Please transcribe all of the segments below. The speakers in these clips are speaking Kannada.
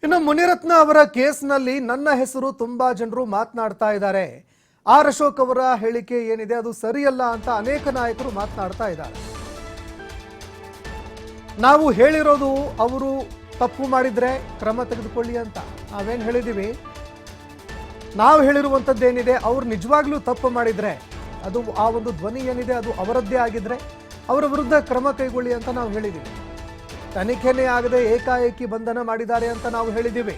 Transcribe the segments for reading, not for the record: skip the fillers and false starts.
ಇನ್ನು ಮುನಿರತ್ನ ಅವರ ಕೇಸ್ನಲ್ಲಿ ನನ್ನ ಹೆಸರು ತುಂಬಾ ಜನರು ಮಾತನಾಡ್ತಾ ಇದ್ದಾರೆ. ಆರ್ ಅಶೋಕ್ ಅವರ ಹೇಳಿಕೆ ಏನಿದೆ ಅದು ಸರಿಯಲ್ಲ ಅಂತ ಅನೇಕ ನಾಯಕರು ಮಾತನಾಡ್ತಾ ಇದ್ದಾರೆ. ನಾವು ಹೇಳಿರೋದು ಅವರು ತಪ್ಪು ಮಾಡಿದ್ರೆ ಕ್ರಮ ತೆಗೆದುಕೊಳ್ಳಿ ಅಂತ ನಾವೇನು ಹೇಳಿದೀವಿ. ನಾವು ಹೇಳಿರುವಂತದ್ದೇನಿದೆ ಅವರು ನಿಜವಾಗ್ಲೂ ತಪ್ಪು ಮಾಡಿದ್ರೆ ಅದು ಆ ಒಂದು ಧ್ವನಿ ಏನಿದೆ ಅದು ಅವರದ್ದೇ ಆಗಿದ್ರೆ ಅವರ ವಿರುದ್ಧ ಕ್ರಮ ಕೈಗೊಳ್ಳಿ ಅಂತ ನಾವು ಹೇಳಿದೀವಿ. ತನಿಖೆನೇ ಆಗದೆ ಏಕಾಏಕಿ ಬಂಧನ ಮಾಡಿದ್ದಾರೆ ಅಂತ ನಾವು ಹೇಳಿದ್ದೀವಿ.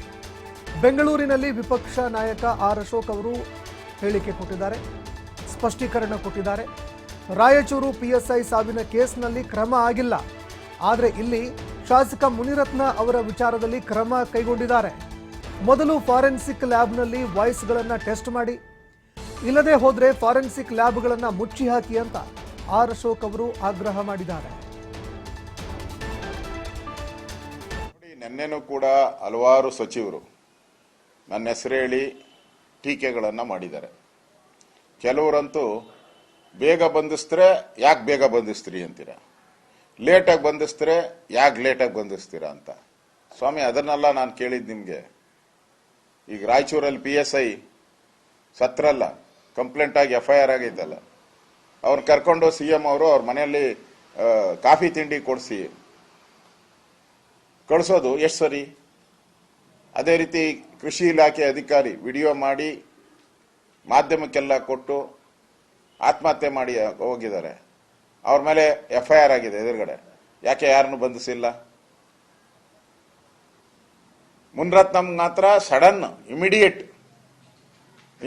ಬೆಂಗಳೂರಿನಲ್ಲಿ ವಿಪಕ್ಷ ನಾಯಕ ಆರ್ ಅಶೋಕ್ ಅವರು ಹೇಳಿಕೆ ಕೊಟ್ಟಿದ್ದಾರೆ, ಸ್ಪಷ್ಟೀಕರಣ ಕೊಟ್ಟಿದ್ದಾರೆ. ರಾಯಚೂರು ಪಿಎಸ್ಐ ಸಾವಿನ ಕೇಸ್ನಲ್ಲಿ ಕ್ರಮ ಆಗಿಲ್ಲ, ಆದರೆ ಇಲ್ಲಿ ಶಾಸಕ ಮುನಿರತ್ನ ಅವರ ವಿಚಾರದಲ್ಲಿ ಕ್ರಮ ಕೈಗೊಂಡಿದ್ದಾರೆ. ಮೊದಲು ಫಾರೆನ್ಸಿಕ್ ಲ್ಯಾಬ್ನಲ್ಲಿ ವಾಯ್ಸ್ಗಳನ್ನು ಟೆಸ್ಟ್ ಮಾಡಿ, ಇಲ್ಲದೆ ಹೋದರೆ ಫಾರೆನ್ಸಿಕ್ ಲ್ಯಾಬ್ಗಳನ್ನು ಮುಚ್ಚಿ ಹಾಕಿ ಅಂತ ಆರ್ ಅಶೋಕ್ ಅವರು ಆಗ್ರಹ ಮಾಡಿದ್ದಾರೆ. ನಿನ್ನೆನೂ ಕೂಡ ಹಲವಾರು ಸಚಿವರು ನನ್ನ ಹೆಸರು ಹೇಳಿ ಟೀಕೆಗಳನ್ನು ಮಾಡಿದ್ದಾರೆ. ಕೆಲವರಂತೂ ಬೇಗ ಬಂಧಿಸಿದ್ರೆ ಯಾಕೆ ಬೇಗ ಬಂಧಿಸ್ತೀರಿ ಅಂತೀರಾ, ಲೇಟಾಗಿ ಬಂಧಿಸಿದ್ರೆ ಯಾಕೆ ಲೇಟಾಗಿ ಬಂಧಿಸ್ತೀರಾ ಅಂತ. ಸ್ವಾಮಿ, ಅದನ್ನೆಲ್ಲ ನಾನು ಕೇಳಿದ್ದು ನಿಮಗೆ. ಈಗ ರಾಯಚೂರಲ್ಲಿ PSI ಸತ್ರಲ್ಲ, ಕಂಪ್ಲೇಂಟ್ ಆಗಿ FIR ಆಗೈತಲ್ಲ, ಅವ್ರನ್ನ ಕರ್ಕೊಂಡು CM ಅವರು ಅವ್ರ ಮನೆಯಲ್ಲಿ ಕಾಫಿ ತಿಂಡಿ ಕೊಡಿಸಿ ಕಳಿಸೋದು ಎಷ್ಟು ಸರಿ? ಅದೇ ರೀತಿ ಕೃಷಿ ಇಲಾಖೆ ಅಧಿಕಾರಿ ವಿಡಿಯೋ ಮಾಡಿ ಮಾಧ್ಯಮಕ್ಕೆಲ್ಲ ಕೊಟ್ಟು ಆತ್ಮಹತ್ಯೆ ಮಾಡಿ ಹೋಗಿದ್ದಾರೆ. ಅವ್ರ ಮೇಲೆ FIR ಆಗಿದೆ ಎದುರುಗಡೆ, ಯಾಕೆ ಯಾರನ್ನು ಬಂಧಿಸಿಲ್ಲ? ಮುನಿರತ್ನಂ ಮಾತ್ರ ಸಡನ್ ಇಮಿಡಿಯೇಟ್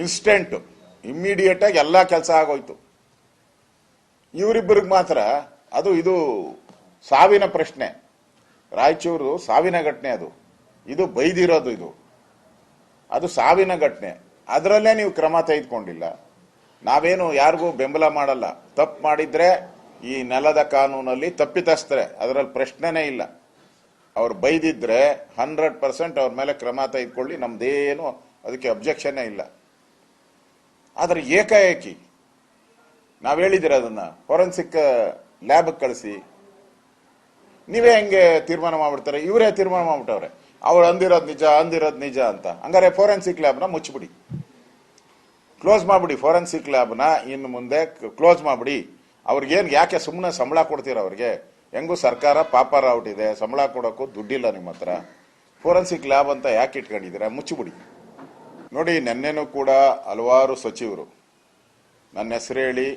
ಇನ್ಸ್ಟೆಂಟ್ ಇಮಿಡಿಯೇಟ್ ಆಗಿ ಎಲ್ಲ ಕೆಲಸ ಆಗೋಯ್ತು. ಇವರಿಬ್ಬರಿಗೆ ಮಾತ್ರ ಅದು ಇದು ಸಾವಿನ ಪ್ರಶ್ನೆ. ರಾಯಚೂರು ಸಾವಿನ ಘಟನೆ, ಇದು ಬೈದಿರೋದು, ಅದು ಸಾವಿನ ಘಟನೆ. ಅದರಲ್ಲೇ ನೀವು ಕ್ರಮ ತೆಗೆದುಕೊಂಡಿಲ್ಲ. ನಾವೇನು ಯಾರಿಗೂ ಬೆಂಬಲ ಮಾಡಲ್ಲ. ತಪ್ಪು ಮಾಡಿದ್ರೆ ಈ ನೆಲದ ಕಾನೂನಲ್ಲಿ ತಪ್ಪಿತಸ್ಥರೆ, ಅದರಲ್ಲಿ ಪ್ರಶ್ನೆನೇ ಇಲ್ಲ. ಅವ್ರು ಬೈದಿದ್ರೆ 100% ಅವ್ರ ಮೇಲೆ ಕ್ರಮ ತೆಗೆದುಕೊಳ್ಳಿ, ನಮ್ದೇನು ಅದಕ್ಕೆ ಅಬ್ಜೆಕ್ಷನ್ನೇ ಇಲ್ಲ. ಆದರೆ ಏಕಾಏಕಿ ನಾವು ಹೇಳಿದಿರ ಅದನ್ನ ಫೋರೆನ್ಸಿಕ್ ಲ್ಯಾಬ್ ಕಳಿಸಿ, ನೀವೇ ಹೆಂಗೆ ತೀರ್ಮಾನ ಮಾಡ್ಬಿಡ್ತಾರೆ? ಇವರೇ ತೀರ್ಮಾನ ಮಾಡ್ಬಿಟ್ಟವ್ರೆ, ಅವ್ರು ಅಂದಿರೋದು ನಿಜ ಅಂತ. ಹಂಗಾರೆ ಫೋರೆನ್ಸಿಕ್ ಲ್ಯಾಬ್ನ ಮುಚ್ಚಿಬಿಡಿ, ಕ್ಲೋಸ್ ಮಾಡ್ಬಿಡಿ. ಫೋರೆನ್ಸಿಕ್ ಲ್ಯಾಬ್ನ ಇನ್ನು ಮುಂದೆ ಕ್ಲೋಸ್ ಮಾಡ್ಬಿಡಿ. ಅವ್ರಿಗೇನು ಯಾಕೆ ಸುಮ್ಮನೆ ಸಂಬಳ ಕೊಡ್ತೀರ? ಅವ್ರಿಗೆ ಹೆಂಗೂ ಸರ್ಕಾರ ಪಾಪಾರ ಔಟಿದೆ, ಸಂಬಳ ಕೊಡೋಕ್ಕೂ ದುಡ್ಡಿಲ್ಲ ನಿಮ್ಮ ಹತ್ರ. ಫೋರೆನ್ಸಿಕ್ ಲ್ಯಾಬ್ ಅಂತ ಯಾಕೆ ಇಟ್ಕೊಂಡಿದ್ದೀರಾ? ಮುಚ್ಚಿಬಿಡಿ. ನೋಡಿ, ನಿನ್ನೆನೂ ಕೂಡ ಹಲವಾರು ಸಚಿವರು ನನ್ನ ಹೆಸರು ಹೇಳಿ